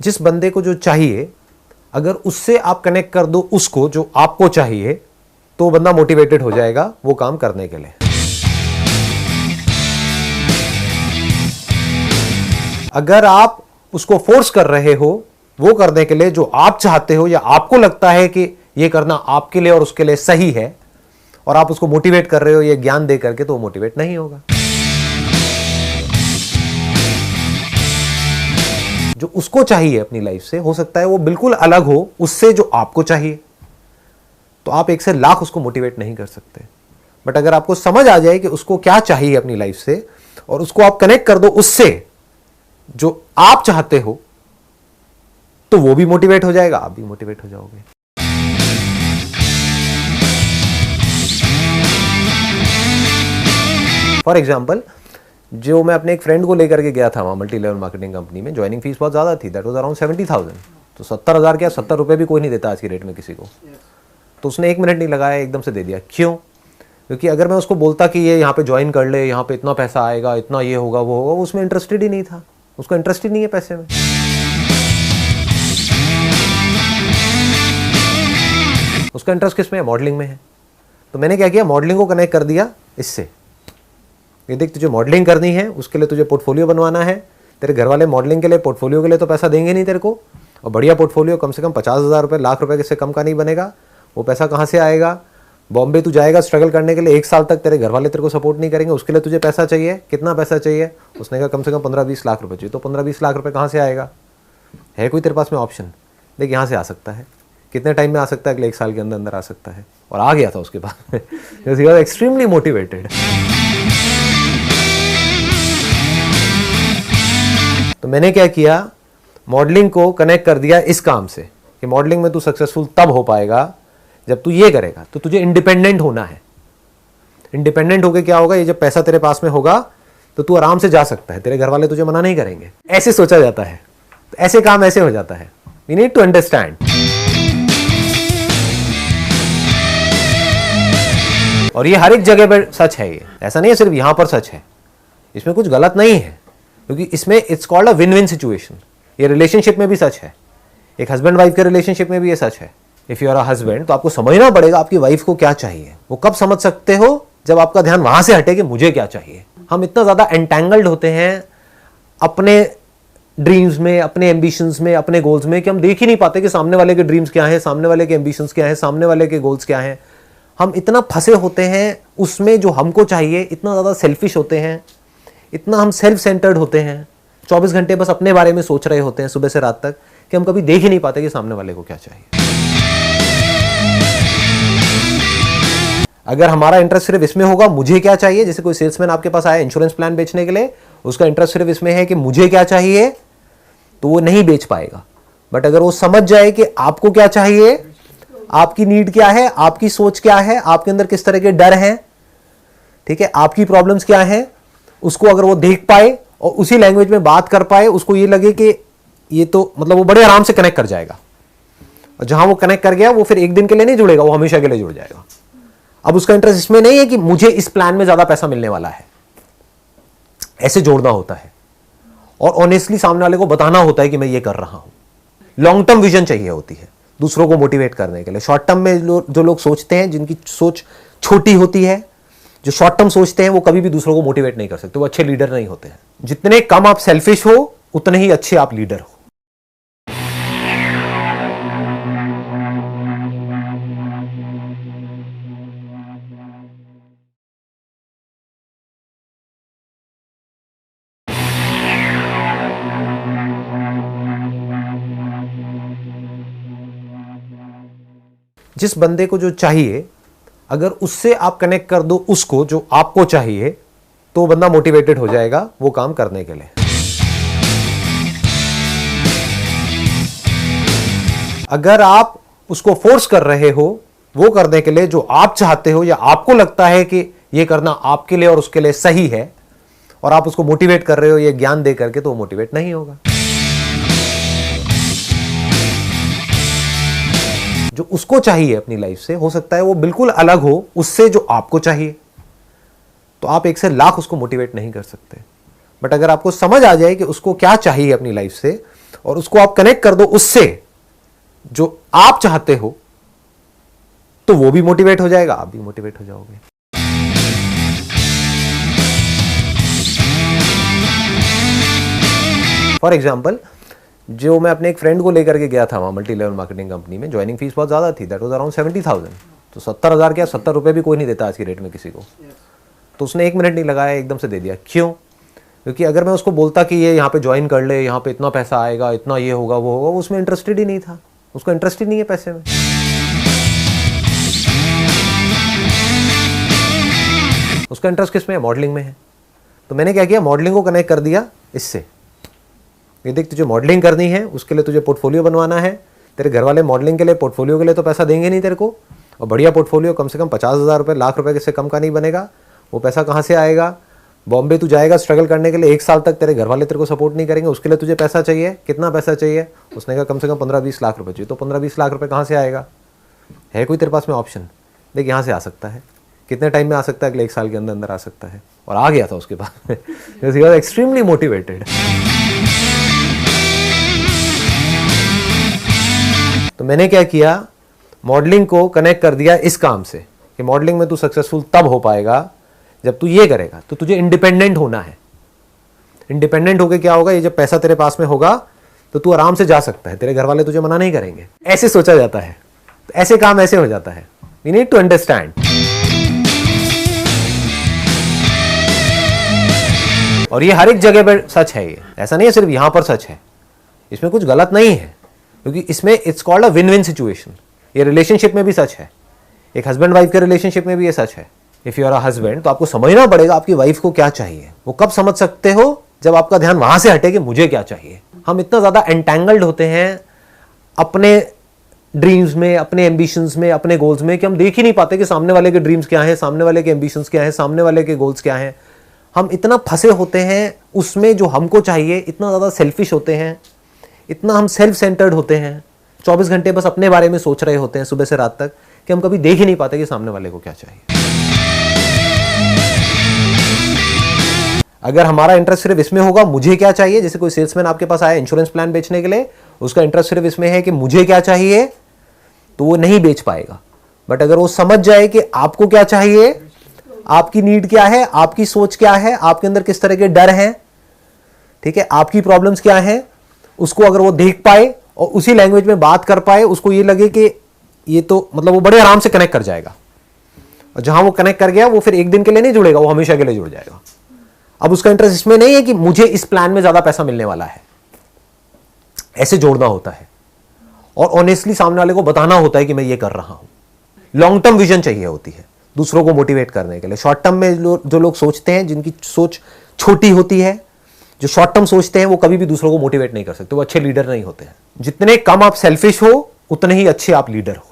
जिस बंदे को जो चाहिए, अगर उससे आप कनेक्ट कर दो उसको जो आपको चाहिए, तो बंदा मोटिवेटेड हो जाएगा वो काम करने के लिए। अगर आप उसको फोर्स कर रहे हो वो करने के लिए जो आप चाहते हो या आपको लगता है कि ये करना आपके लिए और उसके लिए सही है, और आप उसको मोटिवेट कर रहे हो ये ज्ञान दे करके, तो वो मोटिवेट नहीं होगा। जो उसको चाहिए अपनी लाइफ से, हो सकता है वो बिल्कुल अलग हो उससे जो आपको चाहिए, तो आप 1 से लाख उसको मोटिवेट नहीं कर सकते। बट अगर आपको समझ आ जाए कि उसको क्या चाहिए अपनी लाइफ से, और उसको आप कनेक्ट कर दो उससे जो आप चाहते हो, तो वो भी मोटिवेट हो जाएगा, आप भी मोटिवेट हो जाओगे। फॉर एग्जाम्पल, जो मैं अपने एक फ्रेंड को लेकर के गया था वहाँ मल्टी लेवल मार्केटिंग कंपनी में, ज्वाइनिंग फीस बहुत ज़्यादा थी, दैट वाज अराउंड 70,000। तो 70,000 क्या, 70 रुपये भी कोई नहीं देता आज की रेट में किसी को। तो उसने 1 मिनट नहीं लगाया, एकदम से दे दिया। क्यों? क्योंकि अगर मैं उसको बोलता कि ये यहाँ पे ज्वाइन कर ले, यहाँ पे इतना पैसा आएगा, इतना ये होगा वो होगा, उसमें इंटरेस्टेड ही नहीं था। उसको इंटरेस्ट ही नहीं है पैसे में। उसका इंटरेस्ट किस में है? मॉडलिंग में है। तो मैंने क्या किया, मॉडलिंग को कनेक्ट कर दिया इससे। ये देख, तुझे मॉडलिंग करनी है, उसके लिए तुझे पोर्टफोलियो बनवाना है। तेरे घर वाले मॉडलिंग के लिए, पोर्टफोलियो के लिए तो पैसा देंगे नहीं तेरे को, और बढ़िया पोर्टफोलियो कम से कम 50,000 रुपये, लाख रुपए से कम का नहीं बनेगा। वो पैसा कहाँ से आएगा? बॉम्बे तू जाएगा स्ट्रगल करने के लिए, 1 साल तक तेरे घर वाले तेरे को सपोर्ट नहीं करेंगे, उसके लिए तुझे पैसा चाहिए। कितना पैसा चाहिए? उसने कहा कम से कम 15-20 लाख रुपए चाहिए। तो 15-20 लाख रुपए कहाँ से आएगा? है कोई तेरे पास में ऑप्शन? देख, यहाँ से आ सकता है। कितने टाइम में आ सकता है? अगले 1 साल के अंदर अंदर आ सकता है। और आ गया था उसके पास में। Extremely motivated. तो मैंने क्या किया, मॉडलिंग को कनेक्ट कर दिया इस काम से कि मॉडलिंग में तू सक्सेसफुल तब हो पाएगा जब तू ये करेगा। तो तुझे इंडिपेंडेंट होना है। इंडिपेंडेंट होके क्या होगा, ये जब पैसा तेरे पास में होगा तो तू आराम से जा सकता है, तेरे घर वाले तुझे मना नहीं करेंगे। ऐसे सोचा जाता है, तो ऐसे काम ऐसे हो जाता है। We need to understand. और ये हर एक जगह पर सच है। ये ऐसा नहीं है सिर्फ यहां पर सच है, इसमें कुछ गलत नहीं है, क्योंकि इसमें it's called a win win situation. ये रिलेशनशिप में भी सच है, एक हस्बैंड वाइफ के रिलेशनशिप में भी ये सच है। If you are a husband, तो आपको समझना पड़ेगा आपकी वाइफ को क्या चाहिए। वो कब समझ सकते हो? जब आपका ध्यान वहां से हटे कि मुझे क्या चाहिए। हम इतना ज्यादा एंटैंगल्ड होते हैं अपने ड्रीम्स में, अपने एम्बिशंस में, अपने गोल्स में, कि हम देख ही नहीं पाते कि सामने वाले के ड्रीम्स क्या हैं, सामने वाले के एम्बिशंस क्या हैं, सामने वाले के गोल्स क्या हैं। हम इतना फंसे होते हैं उसमें जो हमको चाहिए, इतना ज्यादा सेल्फिश होते हैं, इतना हम सेल्फ सेंटर्ड होते हैं, 24 घंटे बस अपने बारे में सोच रहे होते हैं सुबह से रात तक, कि हम कभी देख ही नहीं पाते कि सामने वाले को क्या चाहिए। अगर हमारा इंटरेस्ट सिर्फ इसमें होगा मुझे क्या चाहिए, जैसे कोई सेल्समैन आपके पास आया इंश्योरेंस प्लान बेचने के लिए, उसका इंटरेस्ट सिर्फ इसमें है कि मुझे क्या चाहिए, तो वो नहीं बेच पाएगा। बट अगर वो समझ जाए कि आपको क्या चाहिए, आपकी नीड क्या है, आपकी सोच क्या है, आपके अंदर किस तरह के डर हैं, ठीक है, आपकी प्रॉब्लम्स क्या हैं, उसको अगर वो देख पाए और उसी लैंग्वेज में बात कर पाए, उसको ये लगे कि ये तो मतलब वो बड़े आराम से कनेक्ट कर जाएगा। और जहां वो कनेक्ट कर गया, वो फिर एक दिन के लिए नहीं जुड़ेगा, वो हमेशा के लिए जुड़ जाएगा। अब उसका इंटरेस्ट इसमें नहीं है कि मुझे इस प्लान में ज्यादा पैसा मिलने वाला है, ऐसे जोड़ना होता है और ऑनेस्टली सामने वाले को बताना होता है कि मैं ये कर रहा हूं। लॉन्ग टर्म विजन चाहिए होती है दूसरों को मोटिवेट करने के लिए। शॉर्ट टर्म में जो लोग सोचते हैं, जिनकी सोच छोटी होती है, जो शॉर्ट टर्म सोचते हैं, वो कभी भी दूसरों को मोटिवेट नहीं कर सकते, वो अच्छे लीडर नहीं होते हैं। जितने कम आप सेल्फिश हो, उतने ही अच्छे आप लीडर हो। जिस बंदे को जो चाहिए, अगर उससे आप कनेक्ट कर दो उसको जो आपको चाहिए, तो बंदा मोटिवेटेड हो जाएगा वो काम करने के लिए। अगर आप उसको फोर्स कर रहे हो वो करने के लिए जो आप चाहते हो या आपको लगता है कि ये करना आपके लिए और उसके लिए सही है, और आप उसको मोटिवेट कर रहे हो ये ज्ञान दे करके, तो वो मोटिवेट नहीं होगा। जो उसको चाहिए अपनी लाइफ से, हो सकता है वो बिल्कुल अलग हो उससे जो आपको चाहिए, तो आप 1 से लाख उसको मोटिवेट नहीं कर सकते। बट अगर आपको समझ आ जाए कि उसको क्या चाहिए अपनी लाइफ से, और उसको आप कनेक्ट कर दो उससे जो आप चाहते हो, तो वो भी मोटिवेट हो जाएगा, आप भी मोटिवेट हो जाओगे। फॉर एग्जाम्पल, जो मैं अपने एक फ्रेंड को लेकर के गया था वहाँ मल्टी लेवल मार्केटिंग कंपनी में, ज्वाइनिंग फीस बहुत ज़्यादा थी, दैट वाज अराउंड 70,000। तो 70,000 क्या, 70 रुपये भी कोई नहीं देता आज की रेट में किसी को। तो उसने 1 मिनट नहीं लगाया, एकदम से दे दिया। क्यों? क्योंकि अगर मैं उसको बोलता कि ये यहाँ पे ज्वाइन कर ले, यहाँ पे इतना पैसा आएगा, इतना ये होगा वो होगा, वो उसमें इंटरेस्टेड ही नहीं था। उसको इंटरेस्ट ही नहीं है पैसे में। उसका इंटरेस्ट किस में है? मॉडलिंग में है। तो मैंने क्या किया, मॉडलिंग को कनेक्ट कर दिया इससे। ये देख, तुझे मॉडलिंग करनी है, उसके लिए तुझे पोर्टफोलियो बनवाना है। तेरे घर वाले मॉडलिंग के लिए, पोर्टफोलियो के लिए तो पैसा देंगे नहीं तेरे को। और बढ़िया पोर्टफोलियो कम से कम 50,000 रुपये, लाख रुपये से कम का नहीं बनेगा। वो पैसा कहाँ से आएगा? बॉम्बे तू जाएगा स्ट्रगल करने के लिए, 1 साल तक तेरे घर वाले तेरे को सपोर्ट नहीं करेंगे, उसके लिए तुझे पैसा चाहिए। कितना पैसा चाहिए? उसने कहा कम से कम 15-20 लाख रुपये चाहिए। तो 15-20 लाख रुपये कहाँ से आएगा? है कोई तेरे पास में ऑप्शन? देख, यहाँ से आ सकता है। कितने टाइम में आ सकता है? अगले 1 साल के अंदर अंदर आ सकता है। और आ गया था उसके पास में। He was extremely motivated. तो मैंने क्या किया, मॉडलिंग को कनेक्ट कर दिया इस काम से कि मॉडलिंग में तू सक्सेसफुल तब हो पाएगा जब तू ये करेगा। तो तुझे इंडिपेंडेंट होना है। इंडिपेंडेंट होके क्या होगा, ये जब पैसा तेरे पास में होगा तो तू आराम से जा सकता है, तेरे घर वाले तुझे मना नहीं करेंगे। ऐसे सोचा जाता है, तो ऐसे काम ऐसे हो जाता है। We need to understand. और ये हर एक जगह पर सच है। ये ऐसा नहीं है सिर्फ यहां पर सच है, इसमें कुछ गलत नहीं है, क्योंकि इसमें it's called a win win situation. ये रिलेशनशिप में भी सच है, एक हस्बैंड वाइफ के रिलेशनशिप में भी ये सच है। If you are a husband, तो आपको समझना पड़ेगा आपकी वाइफ को क्या चाहिए। वो कब समझ सकते हो? जब आपका ध्यान वहां से हटे कि मुझे क्या चाहिए। हम इतना ज्यादा एंटैंगल्ड होते हैं अपने ड्रीम्स में, अपने एम्बिशंस में, अपने गोल्स में, कि हम देख ही नहीं पाते कि सामने वाले के ड्रीम्स क्या हैं, सामने वाले के एम्बिशंस क्या हैं, सामने वाले के गोल्स क्या हैं। हम इतना फंसे होते हैं उसमें जो हमको चाहिए, इतना ज़्यादा सेल्फिश होते हैं, इतना हम सेल्फ सेंटर्ड होते हैं, 24 घंटे बस अपने बारे में सोच रहे होते हैं सुबह से रात तक, कि हम कभी देख ही नहीं पाते कि सामने वाले को क्या चाहिए। अगर हमारा इंटरेस्ट सिर्फ इसमें होगा मुझे क्या चाहिए, जैसे कोई सेल्समैन आपके पास आया इंश्योरेंस प्लान बेचने के लिए, उसका इंटरेस्ट सिर्फ इसमें है कि मुझे क्या चाहिए, तो वो नहीं बेच पाएगा। बट अगर वो समझ जाए कि आपको क्या चाहिए, आपकी नीड क्या है, आपकी सोच क्या है, आपके अंदर किस तरह के डर हैं, ठीक है, आपकी प्रॉब्लम्स क्या हैं, उसको अगर वो देख पाए और उसी लैंग्वेज में बात कर पाए, उसको ये लगे कि ये तो मतलब वो बड़े आराम से कनेक्ट कर जाएगा। और जहां वो कनेक्ट कर गया, वो फिर एक दिन के लिए नहीं जुड़ेगा, वो हमेशा के लिए जुड़ जाएगा। अब उसका इंटरेस्ट इसमें नहीं है कि मुझे इस प्लान में ज्यादा पैसा मिलने वाला है, ऐसे जोड़ना होता है। और ऑनेस्टली सामने वाले को बताना होता है कि मैं ये कर रहा हूं। लॉन्ग टर्म विजन चाहिए होती है दूसरों को मोटिवेट करने के लिए। शॉर्ट टर्म में जो लोग सोचते हैं, जिनकी सोच छोटी होती है, जो शॉर्ट टर्म सोचते हैं, वो कभी भी दूसरों को मोटिवेट नहीं कर सकते, वो अच्छे लीडर नहीं होते हैं। जितने कम आप सेल्फिश हो, उतने ही अच्छे आप लीडर हो।